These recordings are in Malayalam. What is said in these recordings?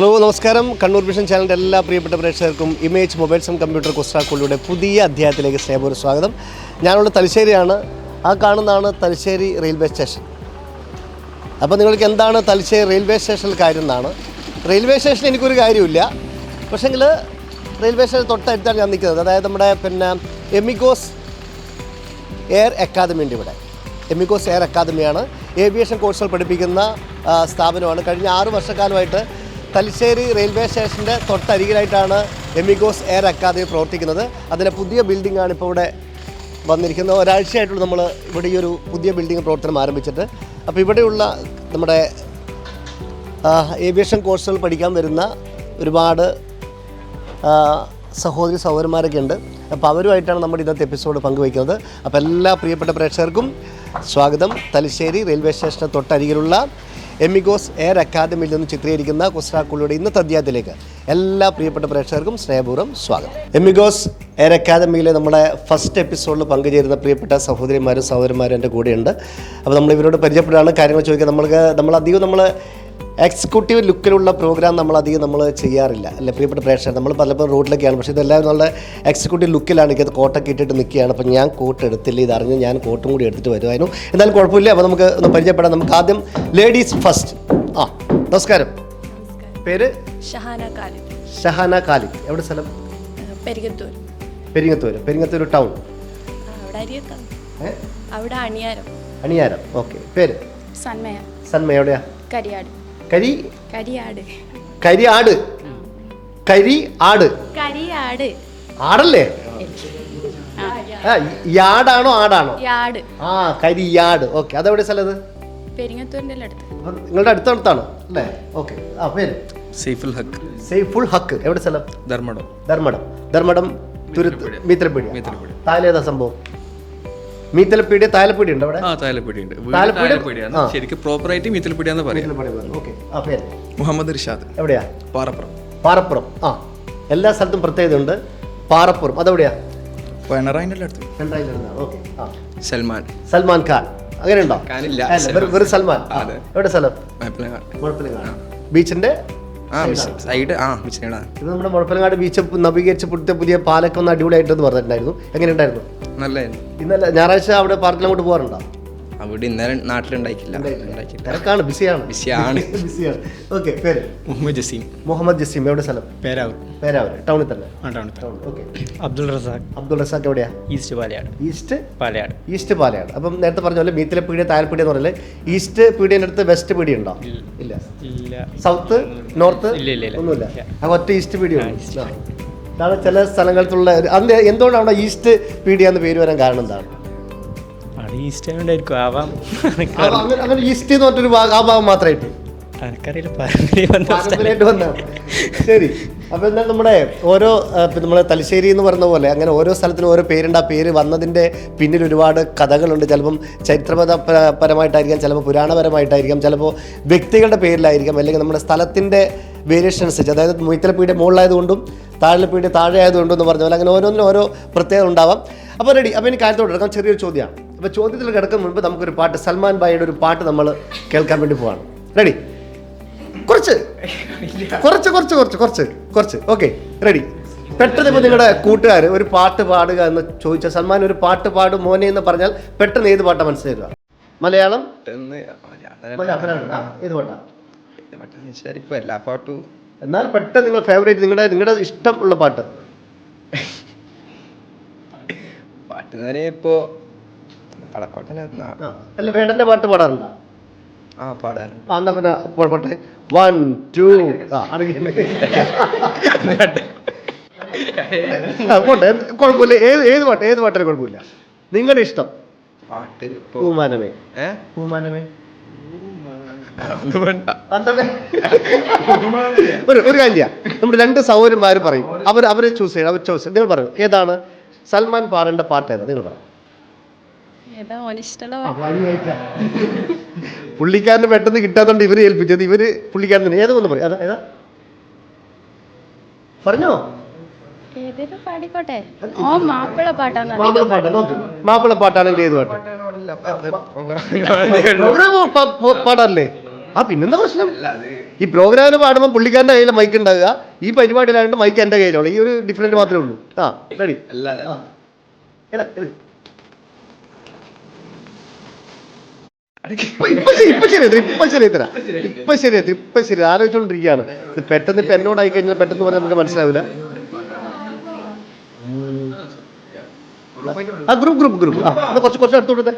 ഹലോ നമസ്കാരം. കണ്ണൂർ വിഷൻ ചാനലിൻ്റെ എല്ലാ പ്രിയപ്പെട്ട പ്രേക്ഷകർക്കും ഇമേജ് മൊബൈൽസ് ആൻഡ് കമ്പ്യൂട്ടർ കുസ്റ്റാക്കുള്ളിയുടെ പുതിയ അധ്യായത്തിലേക്ക് സ്നേഹപൂർവ്വം സ്വാഗതം. ഞാനുള്ള തലശ്ശേരിയാണ്. ആ കാണുന്നതാണ് തലശ്ശേരി റെയിൽവേ സ്റ്റേഷൻ. അപ്പോൾ നിങ്ങൾക്ക് എന്താണ് തലശ്ശേരി റെയിൽവേ സ്റ്റേഷനിൽ കാര്യം എന്നാണ്. റെയിൽവേ സ്റ്റേഷനിൽ എനിക്കൊരു കാര്യമില്ല, പക്ഷേങ്കിൽ റെയിൽവേ സ്റ്റേഷൻ തൊട്ടടുത്താണ് ഞാൻ നിൽക്കുന്നത്. അതായത് നമ്മുടെ എമിഗോസ് എയർ അക്കാദമി ഉണ്ട് ഇവിടെ. എമിഗോസ് എയർ അക്കാദമിയാണ് ഏവിയേഷൻ കോഴ്സുകൾ പഠിപ്പിക്കുന്ന സ്ഥാപനമാണ്. കഴിഞ്ഞ 6 വർഷക്കാലമായിട്ട് തലശ്ശേരി റെയിൽവേ സ്റ്റേഷൻ്റെ തൊട്ടരികിലായിട്ടാണ് എമിഗോസ് എയർ അക്കാദമി പ്രവർത്തിക്കുന്നത്. അതിൻ്റെ പുതിയ ബിൽഡിങ്ങാണ് ഇപ്പോൾ ഇവിടെ വന്നിരിക്കുന്നത്. ഒരാഴ്ചയായിട്ടുള്ള നമ്മൾ ഇവിടെ ഈ ഒരു പുതിയ ബിൽഡിംഗ് പ്രവർത്തനം ആരംഭിച്ചിട്ട്. അപ്പോൾ ഇവിടെയുള്ള നമ്മുടെ ഏവിയേഷൻ കോഴ്സുകൾ പഠിക്കാൻ വരുന്ന ഒരുപാട് സഹോദരി സഹോദരന്മാരൊക്കെ ഉണ്ട്. അപ്പോൾ അവരുമായിട്ടാണ് നമ്മുടെ ഇന്നത്തെ എപ്പിസോഡ് പങ്കുവയ്ക്കുന്നത്. അപ്പോൾ എല്ലാ പ്രിയപ്പെട്ട പ്രേക്ഷകർക്കും സ്വാഗതം. തലശ്ശേരി റെയിൽവേ സ്റ്റേഷന് തൊട്ടരികിലുള്ള എമിഗോസ് എയർ അക്കാദമിയിൽ നിന്ന് ചിത്രീകരിക്കുന്ന കുസ്റ്റാക്കുള്ളിയുടെ ഇന്നത്തെ അധ്യായത്തിലേക്ക് എല്ലാ പ്രിയപ്പെട്ട പ്രേക്ഷകർക്കും സ്നേഹപൂർവ്വം സ്വാഗതം. എമിഗോസ് എയർ അക്കാദമിയിലെ നമ്മുടെ ഫസ്റ്റ് എപ്പിസോഡിൽ പങ്കുചേരുന്ന പ്രിയപ്പെട്ട സഹോദരിമാരും സഹോദരന്മാരും എൻ്റെ കൂടെയുണ്ട്. അപ്പോൾ നമ്മൾ ഇവരോട് പരിചയപ്പെടാണ്, കാര്യങ്ങൾ ചോദിക്കുക. നമ്മൾ എക്സിക്യൂട്ടീവ് ലുക്കിലുള്ള പ്രോഗ്രാം നമ്മൾ ചെയ്യാറില്ല അല്ലേ പ്രിയപ്പെട്ട പ്രേക്ഷകർ. നമ്മൾ പലപ്പോഴും റോഡിലൊക്കെയാണ്, പക്ഷേ ഇതെല്ലാവരും നല്ല എക്സിക്യൂട്ടീവ് ലുക്കിലാണ്. ഇത് കോട്ടൊക്കെ ഇട്ടിട്ട് നിൽക്കുകയാണ്. അപ്പോൾ ഞാൻ കോട്ട് എടുത്തില്ല, ഇതറിഞ്ഞ് ഞാൻ കോട്ടും കൂടി എടുത്തിട്ട് വരുമായിരുന്നു. എന്തായാലും കുഴപ്പമില്ല. അപ്പോൾ നമുക്ക് ഒന്ന് പരിചയപ്പെടാം. നമുക്ക് ആദ്യം ലേഡീസ് ഫസ്റ്റ്. നമസ്കാരം. പേര്? ഷഹാന ഖാലിദ്. എവിടെ സ്ഥലം? പെരിങ്ങത്തൂർ ടൗൺ. അണിയാരം. ഓക്കെ. പേര്? സന്മയ. എവിടെയാ? ആടല്ലേ? യാടാണോ ആടാണോ? കരിയാട്. ഓക്കെ. അതെവിടെ സ്ഥലത്ത്? നിങ്ങളുടെ അടുത്താണ് അല്ലേ? ഓക്കെ. പേര്? സൈഫുൾ ഹക്ക്. എവിടെ സ്ഥലം? ധർമ്മടം മീത്തലപ്പീടി. താലേതാ സംഭവം? മീത്തലപ്പീടി. താലപ്പീടി ഉണ്ട് അവിടെ? ശരിക്കും പ്രോപ്പറായിട്ട് മീത്തലപ്പീടിയാന്ന് പറയാം. മുഹമ്മദ് റിഷാദ്. എവിടെയാ? പാറപ്പുറം. എല്ലാ സ്ഥലത്തും പ്രത്യേകത ഉണ്ട്. പാറപ്പുറം അതെവിടെയാ? സൽമാൻ ഖാൻ. അങ്ങനെ ഉണ്ടോ? വെറും സൽമാൻ. എവിടെ സ്ഥലം? ബീച്ചിന്റെ ഇത് നമ്മുടെ മുഴപ്പിലങ്ങാട് ബീച്ച് നവീകരിച്ച് പുതിയ പാലൊക്കെ ഒന്ന് അടിപൊളിയായിട്ടെന്ന് പറഞ്ഞിട്ടുണ്ടായിരുന്നു. എങ്ങനെ ഉണ്ടായിരുന്നു? ഇന്നലെ ഞായറാഴ്ച അവിടെ പാർക്കിൽ അങ്ങോട്ട് പോകാറുണ്ടോ? അവിടെ ഇന്നലെ നാട്ടിലുണ്ടായിട്ടില്ല. ബിസിയാണ്. ഓക്കെ. പേര്? മുഹമ്മദ് ജസീം. എവിടെ സ്ഥലം? പേരാവൂർ. ടൗണിൽ തന്നെ. അബ്ദുൾ റസാഖ്. എവിടെയാ? ഈസ്റ്റ് പാലയാട്. അപ്പം നേരത്തെ പറഞ്ഞ പോലെ മീത്തിലപ്പീടിയ താലപ്പീടിയ എന്ന് പറഞ്ഞാൽ ഈസ്റ്റ് പീടിയൻ്റെ അടുത്ത് വെസ്റ്റ് പീടിയ ഉണ്ടോ? ഇല്ല. സൗത്ത് നോർത്ത് ഒന്നുമില്ല. ഒറ്റ ഈസ്റ്റ് പീടിയ. അതാണ് ചില സ്ഥലങ്ങളിലുള്ള. അന്ന് എന്തുകൊണ്ടാണ് അവിടെ ഈസ്റ്റ് പീടിയ എന്ന് പേര് വരാൻ കാരണം എന്താണ്? ഈസ്റ്റ് ആവാം. അങ്ങനെ ഈസ്റ്റ് എന്ന് പറഞ്ഞൊരു ആ ഭാഗം മാത്രമായിട്ട് ശരി. അപ്പോൾ എന്നാൽ നമ്മുടെ ഓരോ നമ്മളെ തലശ്ശേരി എന്ന് പറഞ്ഞ പോലെ അങ്ങനെ ഓരോ സ്ഥലത്തിനും ഓരോ പേരുണ്ട്. ആ പേര് വന്നതിൻ്റെ പിന്നിൽ ഒരുപാട് കഥകളുണ്ട്. ചിലപ്പം ചരിത്രപരമായിട്ടായിരിക്കാം, ചിലപ്പോൾ പുരാണപരമായിട്ടായിരിക്കാം, ചിലപ്പോൾ വ്യക്തികളുടെ പേരിലായിരിക്കാം, അല്ലെങ്കിൽ നമ്മുടെ സ്ഥലത്തിൻ്റെ വേരിയേഷൻ അനുസരിച്ച്. അതായത് മീത്തലപ്പീടിയ മുകളിലായതുകൊണ്ടും താഴെപ്പീടിയ താഴെ ആയതുകൊണ്ടും എന്ന് പറഞ്ഞ പോലെ അങ്ങനെ ഓരോന്നിനും ഓരോ പ്രത്യേകത ഉണ്ടാവാം. അപ്പോൾ റെഡി. അപ്പോൾ എനിക്ക് കാര്യത്തോട് കിടക്കാം. ചെറിയൊരു ചോദ്യമാണ്. അപ്പോൾ ചോദ്യത്തിൽ കിടക്കുന്ന മുൻപ് നമുക്കൊരു പാട്ട്, സൽമാൻ ഭായിയുടെ ഒരു പാട്ട് നമ്മൾ കേൾക്കാൻ വേണ്ടി പോവാണ്. റെഡി? കുറച്ച് ഓക്കെ. റെഡി? പെട്ടെന്ന് ഇപ്പോൾ നിങ്ങളുടെ കൂട്ടുകാർ ഒരു പാട്ട് പാടുക എന്ന് ചോദിച്ചാൽ, സൽമാൻ ഒരു പാട്ട് പാടും മോനെ എന്ന് പറഞ്ഞാൽ പെട്ടെന്ന് ഏത് പാട്ടാണ് മനസ്സിലാക്കുക? മലയാളം? ഏത് പാട്ടാ? എന്നാൽ പെട്ടെന്ന് നിങ്ങൾ ഫേവറേറ്റ്, നിങ്ങളുടെ ഇഷ്ടമുള്ള പാട്ട് ഇപ്പോ അല്ല വേടന്റെ പാട്ട് പാടാറുണ്ടോ? എന്നാ പിന്നെ പോട്ടെ. 1 2 പോട്ടെ. കുഴപ്പമില്ല. ഏത് പാട്ടാലും കുഴപ്പമില്ല. നിങ്ങളുടെ ഇഷ്ടം പൂമാനമേ. ഒരു കാര്യം, നമ്മുടെ 2 സഹോദരന്മാർ പറയും. അവര് ചൂസ് ചെയ്യണം. നിങ്ങൾ പറയും ഏതാണ് സൽമാൻ പാടേണ്ട പാട്ട്? ഏതാ നിങ്ങൾ പറയും? പുള്ളിക്കാരന് പെട്ടെന്ന് കിട്ടാത്തോണ്ട് ഇവര് ഏൽപ്പിച്ചത്. പുള്ളിക്കാരൻ ഏതൊന്ന് പറയും. ഏതാ പറഞ്ഞോ? മാപ്പിള പാട്ടാണെങ്കിൽ ഏത് പാട്ട് പാടാറില്ലേ? പിന്നെന്താ പ്രശ്നം? ഈ പ്രോഗ്രാമിന് പാടുമ്പോൾ പുള്ളിക്കാരൻ്റെ കയ്യിൽ മൈക്ക് ഉണ്ടാകുക, ഈ പരിപാടിയിലായതുകൊണ്ട് മൈക്ക് എൻ്റെ കയ്യിലുള്ളൂ. ഈ ഒരു ഡിഫറൻറ്റ് മാത്രമേ ഉള്ളൂ. റെഡി? ഇപ്പൊ ശരി ആലോചിച്ചോണ്ടിരിക്കുകയാണ്. ഇത് പെട്ടെന്ന് ഇപ്പൊ എന്നോടായി കഴിഞ്ഞാൽ പെട്ടെന്ന് പറഞ്ഞാൽ നമുക്ക് മനസ്സിലാവില്ല. ഗ്രൂപ്പ് കുറച്ച് അടുത്തോട്ടെ.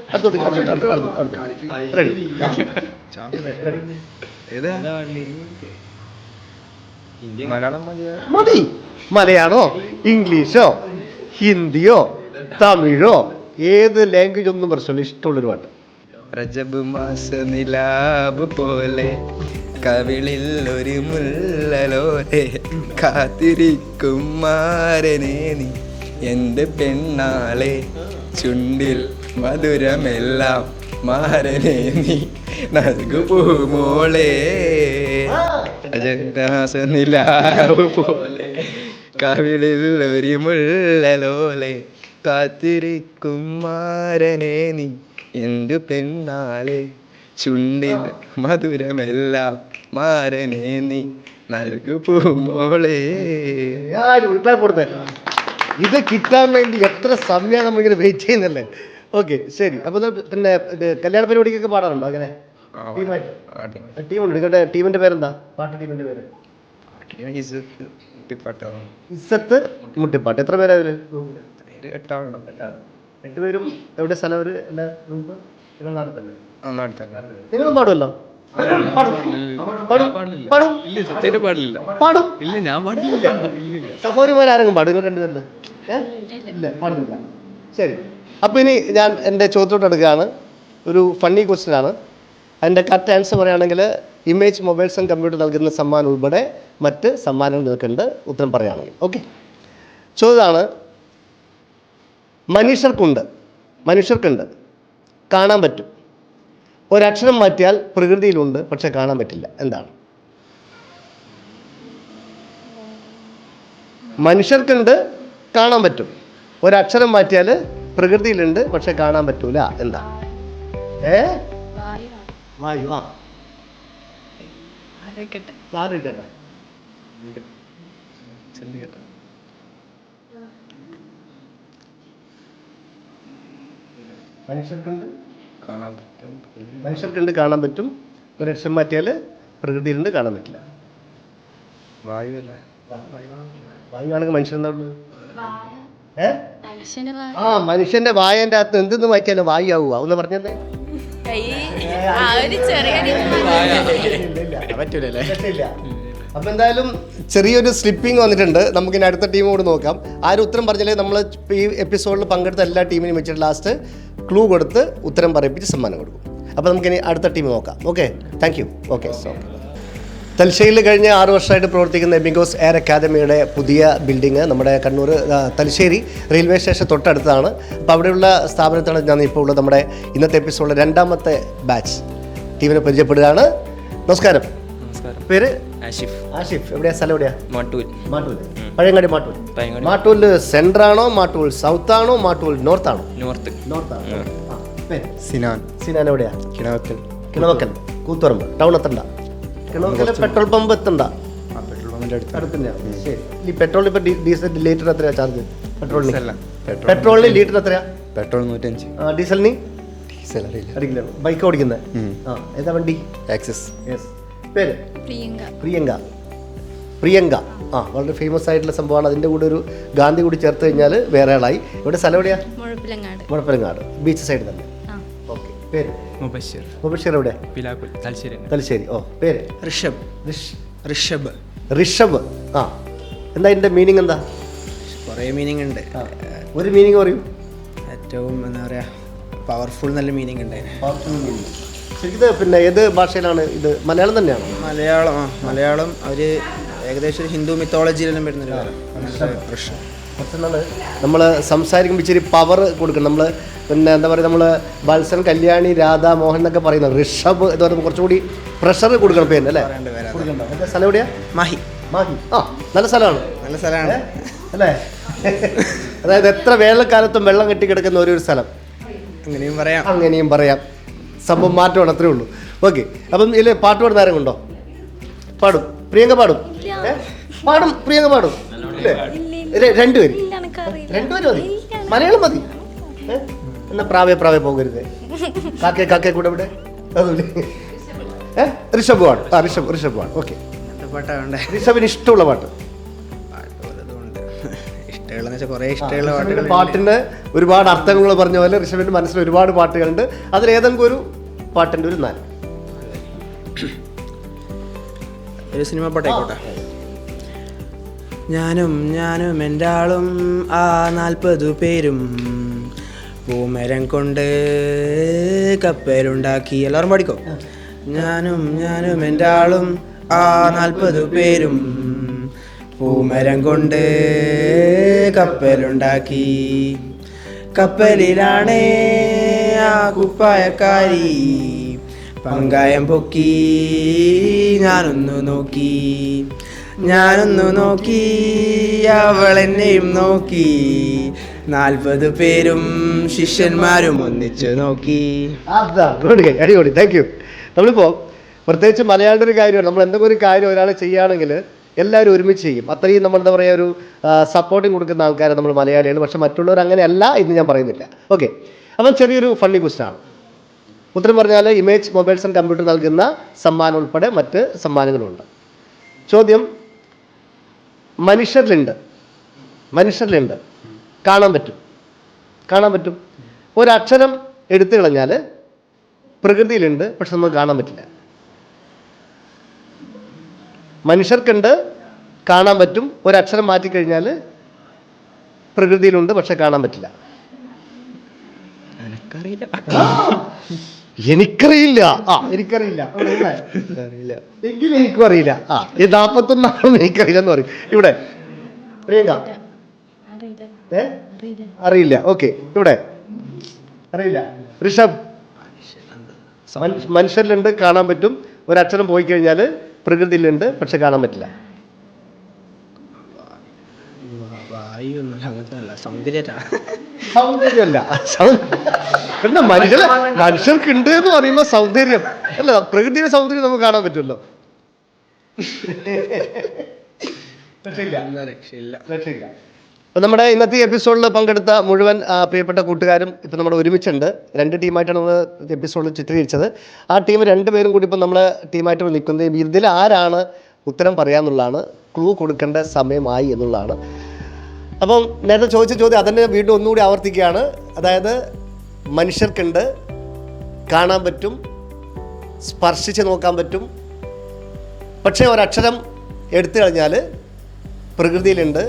മതി. മലയാളോ ഇംഗ്ലീഷോ ഹിന്ദിയോ തമിഴോ ഏത് ലാംഗ്വേജ് ഒന്നും പ്രശ്നമില്ല, ഇഷ്ടമുള്ളൊരു പാട്ട്. രജബ് മാസ നിലാബ് പോലെ കവിളിൽ ഒരു മുല്ലലോലെ കാത്തിരിക്കും മാരനെ നീ എൻ്റെ പെണ്ണാളെ ചുണ്ടിൽ മധുരമെല്ലാം മാരനെ നീ നൽകു പൂമോളെ നിലാവ് പോലെ കവിളിൽ ഒരു മുല്ലലോലെ കാത്തിരിക്കും മാരനെ നീ എൻ്റെ പെണ്ണാളെ ചുണ്ടിൽ മധുരമെല്ലാം മാരനെ നീ നൽകു പൂമോളെ. ഇത് കിട്ടാൻ വേണ്ടി എത്ര സമയം നമ്മളിങ്ങനെ വെയിറ്റ് ചെയ്യുന്നല്ലേ. ഓക്കെ ശരി. അപ്പോൾ പിന്നെ കല്യാണ പരിപാടിക്കൊക്കെ പാടാറുണ്ടോ അങ്ങനെ? ടീമുണ്ട്. നിങ്ങളുടെ ടീമിന്റെ പേരെന്താ? പാട്ട് ടീമിന്റെ പേര് ഇസ്സത്ത് മുട്ടിപ്പാട്ട്. എത്ര പേരാ അതില്? 8 പേരും. എവിടെ സ്ഥലം? നിങ്ങളും പാടുമല്ലോ? സഹോദരിമാരും പാടും? 2 പേരില് ഇല്ല, പാടുന്നില്ല. ശരി. അപ്പോൾ ഇനി ഞാൻ എൻ്റെ ചോദ്യത്തോട്ട് എടുക്കുകയാണ്. ഒരു ഫണ്ണി ക്വസ്റ്റ്യൻ ആണ്. അതിൻ്റെ കറക്റ്റ് ആൻസർ പറയുകയാണെങ്കിൽ ഇമേജ് മൊബൈൽസ് ആൻഡ് കമ്പ്യൂട്ടർ നൽകുന്ന സമ്മാനം ഉൾപ്പെടെ മറ്റ് സമ്മാനങ്ങൾ നിൽക്കുന്നുണ്ട് ഉത്തരം പറയുകയാണെങ്കിൽ. ഓക്കെ, ചോദ്യമാണ്. മനുഷ്യർക്കുണ്ട്, കാണാൻ പറ്റും. ഒരക്ഷരം മാറ്റിയാൽ പ്രകൃതിയിലുണ്ട്, പക്ഷെ കാണാൻ പറ്റില്ല. എന്താണ്? മനുഷ്യർക്കുണ്ട്, കാണാൻ പറ്റും. ഒരക്ഷരം മാറ്റിയാൽ പ്രകൃതിയിലുണ്ട്, പക്ഷെ കാണാൻ പറ്റൂല. എന്താ? വായു. മനുഷ്യർക്കുണ്ട്, കാണാൻ പറ്റും. ഒരക്ഷരം മാറ്റിയാൽ പ്രകൃതിയിലുണ്ട്, കാണാൻ പറ്റില്ല. വായുവാണെങ്കിൽ മനുഷ്യൻ മനുഷ്യന്റെ വായന്റെ അകത്ത് എന്തെന്ന് മാറ്റിയാലും വായു ആവുക. ഒന്ന് പറഞ്ഞത് അപ്പൊ എന്തായാലും ചെറിയൊരു സ്ലിപ്പിംഗ് വന്നിട്ടുണ്ട്. നമുക്കിനി അടുത്ത ടീമോട് നോക്കാം. ആരും ഉത്തരം പറഞ്ഞാലേ നമ്മൾ ഈ എപ്പിസോഡിൽ പങ്കെടുത്ത എല്ലാ ടീമിനും വെച്ചിട്ട് ലാസ്റ്റ് ക്ലൂ കൊടുത്ത് ഉത്തരം പറയിപ്പിച്ച് സമ്മാനം കൊടുക്കും. അപ്പോൾ നമുക്കിനി അടുത്ത ടീം നോക്കാം. Okay, thank you. Okay, so തലശ്ശേരിയിൽ കഴിഞ്ഞ 6 വർഷമായിട്ട് പ്രവർത്തിക്കുന്ന എമിഗോസ് എയർ അക്കാദമിയുടെ പുതിയ ബിൽഡിങ് നമ്മുടെ കണ്ണൂർ തലശ്ശേരി റെയിൽവേ സ്റ്റേഷൻ തൊട്ടടുത്താണ്. അപ്പോൾ അവിടെയുള്ള സ്ഥാപനത്താണ് ഞാൻ ഇപ്പോൾ ഉള്ളത്. നമ്മുടെ ഇന്നത്തെ എപ്പിസോഡിലെ 2ാമത്തെ ബാച്ച് ടീമിനെ പരിചയപ്പെടുകയാണ്. നമസ്കാരം. പേര്? ആഷിഫ്. എവിടെയാ സ്ഥലം? എവിടെയാ? മാട്ടൂൽ. പഴയങ്ങാടി. മാട്ടൂൽ സെൻട്രൽ ആണോ? മാട്ടൂൽ സൗത്ത് ആണോ? മാട്ടൂൽ നോർത്ത് ആണോ? നോർത്ത്. സിനാൻ. എവിടെയാ? കിണവക്കൽ. കൂത്തുപറമ്പ്. ടൗൺ എത്തണ്ട. കിണവക്കൽ പെട്രോൾ പമ്പ് എത്തണ്ട. ശരി. ഈ പെട്രോളിൽ ഇപ്പൊ ഡീസൽ ലിറ്റർ എത്രയാ ചാർജ്? പെട്രോളിന് ലിറ്റർ എത്രയാ? പെട്രോൾ 105. ഡീസലിന്? അറിയില്ല. ബൈക്ക് ഓടിക്കുന്നത്? ഏതാ വണ്ടി? ആക്സസ്. പേര്? പ്രിയങ്ക. വളരെ ഫേമസ് ആയിട്ടുള്ള സംഭവമാണ്. അതിൻ്റെ കൂടെ ഒരു ഗാന്ധി കൂടി ചേർത്ത് കഴിഞ്ഞാൽ വേറെ ആളായി. ഇവിടെ സ്ഥലം എവിടെയാ? മുഴപ്പിലങ്ങാട്. ബീച്ച് സൈഡ് തന്നെ. ഓക്കെ. പേര്? മുബഷിർ. എവിടെ? തലശ്ശേരി. പേര്? ഋഷഭ്. എന്താ ഇതിൻ്റെ മീനിങ്? എന്താ? കുറേ മീനിങ് ഉണ്ട്. ഒരു മീനിങ് പറയൂ. ഏറ്റവും എന്താ പറയുക, പവർഫുൾ നല്ല മീനിങ് ഉണ്ട്. ശരിക്കും പിന്നെ ഏത് ഭാഷയിലാണ് ഇത്? മലയാളം തന്നെയാണ്? മലയാളം. അവർ ഏകദേശം ഹിന്ദു മിത്തോളജിയിലെല്ലാം വരുന്നൊരു മറ്റൊന്നാണ് നമ്മൾ സംസാരിക്കുമ്പോൾ ഇച്ചിരി പവർ കൊടുക്കണം. നമ്മൾ പിന്നെ എന്താ പറയുക, നമ്മൾ വത്സൻ, കല്യാണി, രാധ, മോഹൻ എന്നൊക്കെ പറയുന്നത് ഋഷഭ് എന്ന് പറയുമ്പോൾ കുറച്ചുകൂടി പ്രഷർ കൊടുക്കണം പേര് അല്ലേ? കൊടുക്കണ്ട. സ്ഥലം എവിടെയാ? മാഹി. നല്ല സ്ഥലമാണ് അല്ലേ? അതായത് എത്ര വേനൽക്കാലത്തും വെള്ളം കെട്ടിക്കിടക്കുന്ന ഒരു സ്ഥലം. അങ്ങനെയും പറയാം. സംഭവം മാറ്റമാണ്, അത്രേ ഉള്ളൂ. ഓക്കെ, അപ്പം ഇതിൽ പാട്ട് പാടുന്ന ആരും ഉണ്ടോ? പാടും. പ്രിയങ്ക പാടും? പാടും. പ്രിയങ്ക പാടും? രണ്ടുപേര് മതി, മലയാളം മതി. എന്നാ പ്രാവേ പോകരുത്. കാക്കേ കൂടെ ഇവിടെ ഋഷഭ് പാടും. ഋഷഭ് പാടും. ഓക്കെ, ഋഷഭിന് ഇഷ്ടമുള്ള പാട്ട്? പാട്ടിന് ഒരുപാട് അർത്ഥങ്ങൾ പറഞ്ഞ പോലെ ഋഷഭിന്റെ മനസ്സിൽ ഒരുപാട് പാട്ടുകളുണ്ട്. അതിൽ ഏതെങ്കിലും ഒരു പാട്ടിന്റെ ഒരു 4 സിനിമ പാട്ടായിക്കോട്ടെ. ഞാനും എൻ്റെ ആളും ആ 40 പേരും പൂമരം കൊണ്ട് കപ്പലുണ്ടാക്കി. എല്ലാവരും പാടിക്കോ. ഞാനും എൻ്റെ ആളും ആ 40 പേരും പൂമരം കൊണ്ട് കപ്പലുണ്ടാക്കി. കപ്പലിലാണേ ആ കുപ്പായക്കാരി, പങ്കായം പൊക്കി ഞാനൊന്നു നോക്കി അവളെന്നെയും നോക്കി. 40 പേരും ശിഷ്യന്മാരും ഒന്നിച്ചു നോക്കി. അടിപൊളി, താങ്ക് യു. നമ്മളിപ്പോൾ പ്രത്യേകിച്ച് മലയാളിയുടെ ഒരു കാര്യമാണ്, നമ്മൾ എന്തെങ്കിലും ഒരു കാര്യം ഒരാൾ ചെയ്യുകയാണെങ്കിൽ എല്ലാവരും ഒരുമിച്ച് ചെയ്യും. അത്രയും നമ്മൾ എന്താ പറയുക, ഒരു സപ്പോർട്ടിങ് കൊടുക്കുന്ന ആൾക്കാരെ നമ്മൾ മലയാളികൾ. പക്ഷെ മറ്റുള്ളവർ അങ്ങനെയല്ല എന്ന് ഞാൻ പറയുന്നില്ല. ഓക്കെ, അപ്പം ചെറിയൊരു ഫണ്ണി ക്വസ്റ്റ്യനാണ്. ഉത്തരം പറഞ്ഞാൽ ഇമേജ് മൊബൈൽസ് ആൻഡ് കമ്പ്യൂട്ടർ നൽകുന്ന സമ്മാനം ഉൾപ്പെടെ മറ്റ് സമ്മാനങ്ങളുണ്ട്. ചോദ്യം, മനുഷ്യരിലുണ്ട്, കാണാൻ പറ്റും. ഒരക്ഷരം എടുത്തു കളഞ്ഞാൽ പ്രകൃതിയിലുണ്ട്, പക്ഷെ നമുക്ക് കാണാൻ പറ്റില്ല. മനുഷ്യർക്കുണ്ട്, കാണാൻ പറ്റും. ഒരക്ഷരം മാറ്റിക്കഴിഞ്ഞാൽ പ്രകൃതിയിലുണ്ട്, പക്ഷെ കാണാൻ പറ്റില്ല. എനിക്കറിയില്ല. എങ്കിലും എനിക്കും അറിയില്ല. ഈ 41 എനിക്കറിയില്ല എന്ന് പറയും. ഇവിടെ പ്രിയങ്ക അറിയില്ല. ഓക്കെ, ഇവിടെ അറിയില്ല. ഋഷഭ്, മനുഷ്യരിലുണ്ട്, കാണാൻ പറ്റും. ഒരക്ഷരം പോയി കഴിഞ്ഞാൽ പ്രകൃതിയിലുണ്ട്, പക്ഷെ കാണാൻ പറ്റില്ല. സൗന്ദര്യമല്ല. പിന്നെ മനുഷ്യർക്കുണ്ട് എന്ന് പറയുമ്പോൾ സൗന്ദര്യം അല്ല, പ്രകൃതിയുടെ സൗന്ദര്യം നമുക്ക് കാണാൻ പറ്റുമല്ലോ. രക്ഷയില്ല. അപ്പം നമ്മുടെ ഇന്നത്തെ എപ്പിസോഡിൽ പങ്കെടുത്ത മുഴുവൻ പ്രിയപ്പെട്ട കൂട്ടുകാരും ഇപ്പം നമ്മുടെ ഒരുമിച്ചുണ്ട്. 2 ടീമായിട്ടാണ് നമ്മൾ എപ്പിസോഡിൽ ചിത്രീകരിച്ചത്. ആ ടീം 2 പേരും കൂടി ഇപ്പം നമ്മളെ ടീമായിട്ട് നിൽക്കുന്നത്. ഇതിൽ ആരാണ് ഉത്തരം പറയാമെന്നുള്ളതാണ്, ക്ലൂ കൊടുക്കേണ്ട സമയമായി എന്നുള്ളതാണ്. അപ്പം നേരത്തെ ചോദിച്ച ചോദ്യം അതന്നെ വീണ്ടും ഒന്നുകൂടി ആവർത്തിക്കുകയാണ്. അതായത് മനുഷ്യർക്കുണ്ട്, കാണാൻ പറ്റും, സ്പർശിച്ച് നോക്കാൻ പറ്റും, പക്ഷേ ഒരക്ഷരം എടുത്തു കഴിഞ്ഞാൽ പ്രകൃതിയിലുണ്ട്,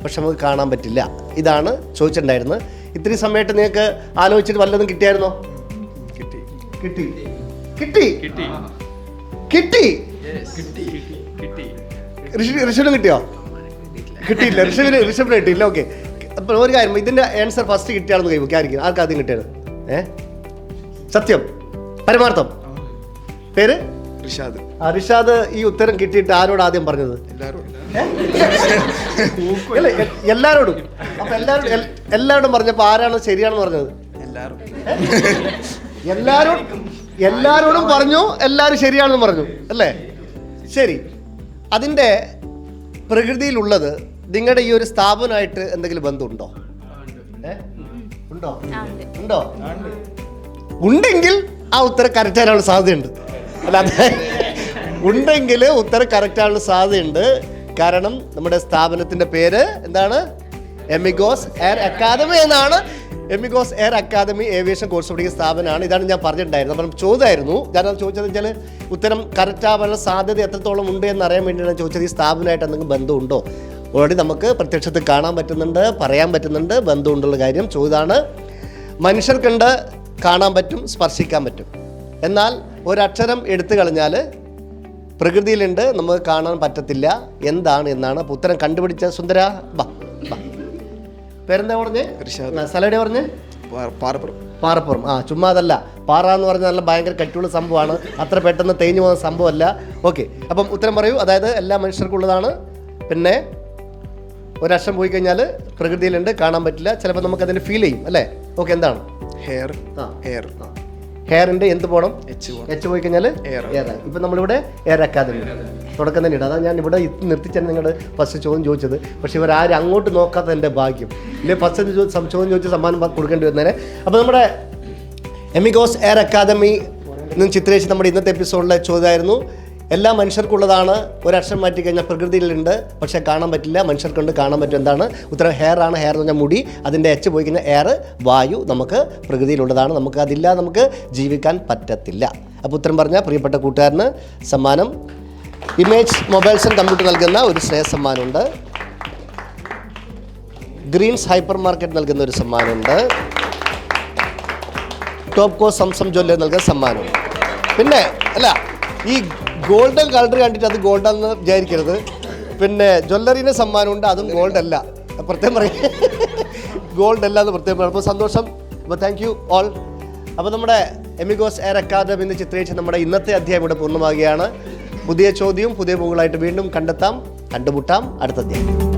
പക്ഷെ നമുക്ക് കാണാൻ പറ്റില്ല. ഇതാണ് ചോദിച്ചിട്ടുണ്ടായിരുന്നത്. ഇത്തിരി സമയത്ത് നിങ്ങൾക്ക് ആലോചിച്ചിട്ട് വല്ലതും കിട്ടിയായിരുന്നോ? കിട്ടി. ഋഷഭിന് കിട്ടിയോ? കിട്ടിയില്ല. ഋഷഭിന് കിട്ടിയില്ല. ഓക്കെ, അപ്പോൾ ഒരു കാര്യം, ഇതിൻ്റെ ആൻസർ ഫസ്റ്റ് കിട്ടിയാണെന്ന് കഴിയുമ്പോൾ ആയിരിക്കും ആർക്കാദ്യം കിട്ടിയത്? സത്യം, പരമാർത്ഥം, പേര് ഋഷാദ്. ഋഷാദ് ഈ ഉത്തരം കിട്ടിയിട്ട് ആരോട് ആദ്യം പറഞ്ഞത്? എല്ലാരോടും. അപ്പൊ എല്ലാവരോടും പറഞ്ഞപ്പോ ആരാണ് ശരിയാണെന്ന് പറഞ്ഞത്? എല്ലാരോടും പറഞ്ഞു, എല്ലാവരും ശരിയാണെന്ന് പറഞ്ഞു അല്ലേ? ശരി. അതിൻ്റെ പ്രകൃതിയിലുള്ളത് നിങ്ങളുടെ ഈ ഒരു സ്ഥാപനമായിട്ട് എന്തെങ്കിലും ബന്ധമുണ്ടോ? ഉണ്ടെങ്കിൽ ആ ഉത്തരം കറക്റ്റ് ആകാനുള്ള സാധ്യതയുണ്ട്. അല്ലാതെ ഉണ്ടെങ്കിൽ ഉത്തരം കറക്റ്റ് ആകാനുള്ള സാധ്യതയുണ്ട്. കാരണം നമ്മുടെ സ്ഥാപനത്തിൻ്റെ പേര് എന്താണ്? എമിഗോസ് എയർ അക്കാദമി എന്നാണ്. എമിഗോസ് എയർ അക്കാദമി ഏവിയേഷൻ കോഴ്സ് പഠിക്കുന്ന സ്ഥാപനമാണ്. ഇതാണ് ഞാൻ പറഞ്ഞിട്ടുണ്ടായിരുന്നത്. അപ്പം ചോദിച്ചായിരുന്നു, ഞാനത് ചോദിച്ചതെന്ന് വെച്ചാൽ ഉത്തരം കറക്റ്റ് ആവാനുള്ള സാധ്യത എത്രത്തോളം ഉണ്ട് എന്നറിയാൻ വേണ്ടിയാണ് ചോദിച്ചത്. ഈ സ്ഥാപനമായിട്ട് എന്തെങ്കിലും ബന്ധമുണ്ടോ? ഓൾറെഡി നമുക്ക് പ്രത്യക്ഷത്തിൽ കാണാൻ പറ്റുന്നുണ്ട്, പറയാൻ പറ്റുന്നുണ്ട്, ബന്ധമുണ്ടുള്ള കാര്യം ചോദിതാണ്. മനുഷ്യർക്കുണ്ട്, കാണാൻ പറ്റും, സ്പർശിക്കാൻ പറ്റും. എന്നാൽ ഒരക്ഷരം എടുത്തു കളഞ്ഞാൽ പ്രകൃതിയിലുണ്ട്, നമുക്ക് കാണാൻ പറ്റത്തില്ല. എന്താണ് എന്നാണ് അപ്പോൾ ഉത്തരം കണ്ടുപിടിച്ച സുന്ദര. പേരെന്താ പറഞ്ഞേ? സ്ഥലം എവിടെയാ പറഞ്ഞേ? പാറപ്പുറം. ചുമ്മാ അതല്ല, പാറ എന്ന് പറഞ്ഞാൽ നല്ല ഭയങ്കര കട്ടിയുള്ള സംഭവമാണ്, അത്ര പെട്ടെന്ന് തേഞ്ഞു പോകുന്ന സംഭവമല്ല. ഓക്കെ, അപ്പം ഉത്തരം പറയൂ. അതായത് എല്ലാ മനുഷ്യർക്കുള്ളതാണ്, പിന്നെ ഒരക്ഷരം പോയി കഴിഞ്ഞാൽ പ്രകൃതിയിലുണ്ട്, കാണാൻ പറ്റില്ല, ചിലപ്പോൾ നമുക്ക് അതിന് ഫീൽ ചെയ്യും അല്ലേ? ഓക്കെ, എന്താണ്? ഹെയറിൻ്റെ എന്ത് പോകണം? എച്ച് എച്ച് പോയി കഴിഞ്ഞാൽ എയർ ആയി. ഇപ്പം നമ്മളിവിടെ എയർ അക്കാദമി തുടക്കം തന്നെ ഇടാം. അതാണ് ഞാൻ ഇവിടെ നിർത്തിച്ചാണ് നിങ്ങളുടെ ഫസ്റ്റ് ചോദ്യം ചോദിച്ചത്. പക്ഷേ ഇവരാരും അങ്ങോട്ട് നോക്കാത്ത എൻ്റെ ഭാഗ്യം. ഇല്ലേ ഫസ്റ്റ് ചോദ്യം ചോദിച്ച സമ്മാനം കൊടുക്കേണ്ടി വരുന്നതിന്. അപ്പോൾ നമ്മുടെ എമിഗോസ് എയർ അക്കാദമി നിന്ന് ചിത്രീകരിച്ച് നമ്മുടെ ഇന്നത്തെ എപ്പിസോഡിലെ ചോദ്യമായിരുന്നു, എല്ലാ മനുഷ്യർക്കുള്ളതാണ്, ഒരക്ഷരം മാറ്റി കഴിഞ്ഞാൽ പ്രകൃതിയിലുണ്ട്, പക്ഷേ കാണാൻ പറ്റില്ല, മനുഷ്യർക്കുണ്ട്, കാണാൻ പറ്റും. എന്താണ് ഉത്തരം? ഹെയർ ആണ്. ഹെയർ എന്ന് പറഞ്ഞാൽ മുടി, അതിൻ്റെ എച്ച് പോയി കഴിഞ്ഞാൽ എയർ, വായു നമുക്ക് പ്രകൃതിയിലുള്ളതാണ്, നമുക്ക് അതില്ലാതെ നമുക്ക് ജീവിക്കാൻ പറ്റത്തില്ല. അപ്പോൾ ഉത്തരം പറഞ്ഞ പ്രിയപ്പെട്ട കൂട്ടുകാരന് സമ്മാനം ഇമേജ് മൊബൈൽസ് ആൻഡ് കമ്പ്യൂട്ടർ നൽകുന്ന ഒരു സ്നേഹ സമ്മാനമുണ്ട്. ഗ്രീൻസ് ഹൈപ്പർ മാർക്കറ്റ് നൽകുന്ന ഒരു സമ്മാനമുണ്ട്. ടോപ്കോ സംസം ജ്വല്ലറി നൽകുന്ന സമ്മാനമുണ്ട്. പിന്നെ അല്ല, ഈ ഗോൾഡൻ കളർ കണ്ടിട്ട് അത് ഗോൾഡാണെന്ന് വിചാരിക്കരുത്. പിന്നെ ജ്വല്ലറിൻ്റെ സമ്മാനമുണ്ട്, അതും ഗോൾഡ് അല്ല, പ്രത്യേകം പറയും, ഗോൾഡ് അല്ല എന്ന് പ്രത്യേകം പറയും. അപ്പോൾ സന്തോഷം. അപ്പോൾ താങ്ക് യു ഓൾ. അപ്പോൾ നമ്മുടെ എമിഗോസ് എയർ അക്കാദമി എന്ന് ചിത്രീകരിച്ച് നമ്മുടെ ഇന്നത്തെ അധ്യായം ഇവിടെ പൂർണ്ണമാകുകയാണ്. പുതിയ ചോദ്യവും പുതിയ പൂകളായിട്ട് വീണ്ടും കണ്ടെത്താം, കണ്ടുമുട്ടാം അടുത്ത അധ്യായം.